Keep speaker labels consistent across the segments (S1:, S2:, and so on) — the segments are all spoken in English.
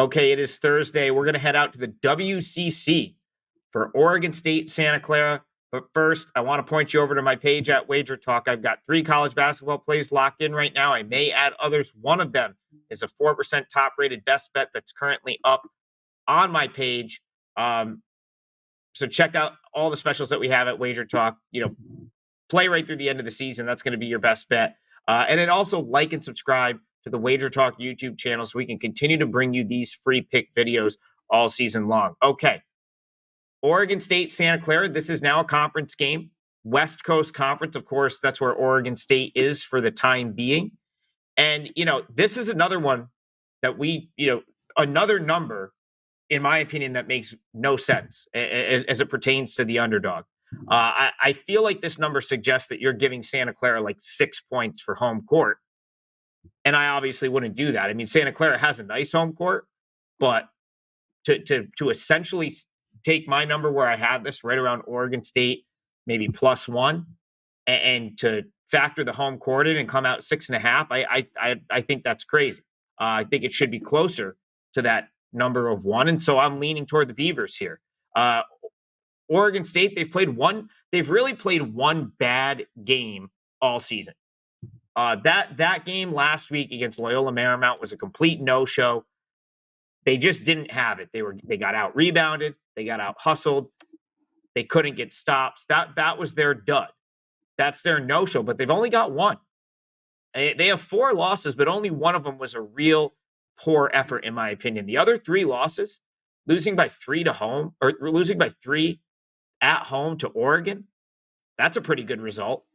S1: Okay, it is Thursday. We're going to head out to the WCC for Oregon State, Santa Clara. But first, I want to point you over to my page at Wager Talk. I've got 3 college basketball plays locked in right now. I may add others. One of them is a 4% top-rated best bet that's currently up on my page. So check out all the specials that we have at Wager Talk. Play right through the end of the season. That's going to be your best bet. And then also like and subscribe to the Wager Talk YouTube channel so we can continue to bring you these free pick videos all season long. Okay. Oregon State, Santa Clara. This is now a conference game. West Coast Conference, of course, that's where Oregon State is for the time being. And, this is another one that another number, in my opinion, that makes no sense as it pertains to the underdog. I feel like this number suggests that you're giving Santa Clara like 6 points for home court. And I obviously wouldn't do that. I mean, Santa Clara has a nice home court, but to essentially take my number where I have this right around Oregon State, maybe +1, and to factor the home court in and come out 6.5, I think that's crazy. I think it should be closer to that number of 1. And so I'm leaning toward the Beavers here. Oregon State, they've really played one bad game all season. That game last week against Loyola Marymount was a complete no-show. They just didn't have it. They got out rebounded, they got out hustled, they couldn't get stops. That was their dud. That's their no-show, but they've only got 1. They have 4 losses, but only one of them was a real poor effort, in my opinion. The other 3 losses, losing by 3 to home, or losing by 3 at home to Oregon, that's a pretty good result.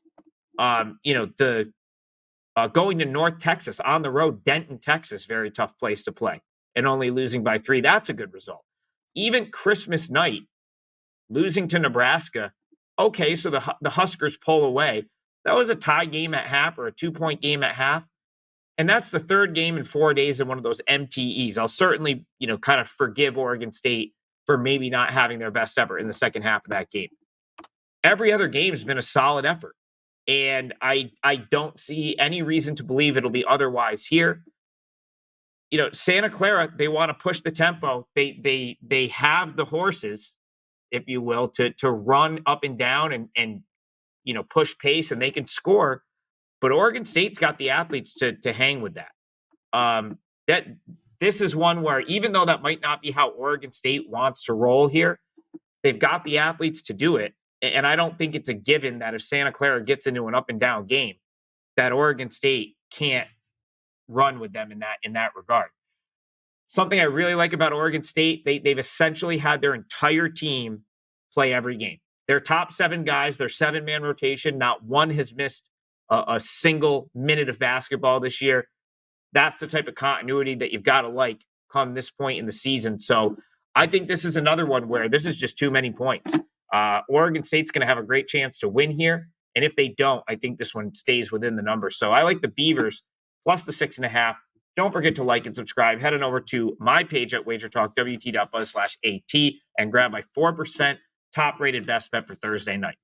S1: Going to North Texas on the road, Denton, Texas, very tough place to play, and only losing by 3, that's a good result. Even Christmas night, losing to Nebraska, okay, so the Huskers pull away. That was a tie game at half or a 2-point game at half. And that's the 3rd game in 4 days in one of those MTEs. I'll certainly, kind of forgive Oregon State for maybe not having their best effort in the second half of that game. Every other game has been a solid effort. And I don't see any reason to believe it'll be otherwise here. Santa Clara, they want to push the tempo. They have the horses, if you will, to run up and down and push pace, and they can score. But Oregon State's got the athletes to hang with that. This is one where, even though that might not be how Oregon State wants to roll here, they've got the athletes to do it. And I don't think it's a given that if Santa Clara gets into an up and down game, that Oregon State can't run with them in that regard. Something I really like about Oregon State, they've essentially had their entire team play every game. Their top 7 guys, their 7-man rotation, not one has missed a single minute of basketball this year. That's the type of continuity that you've got to like come this point in the season. So I think this is another one where this is just too many points. Oregon State's going to have a great chance to win here. And if they don't, I think this one stays within the number. So I like the Beavers plus the 6.5. Don't forget to like and subscribe. Head on over to my page at WagerTalk, wt.buzz/AT, and grab my 4% top-rated best bet for Thursday night.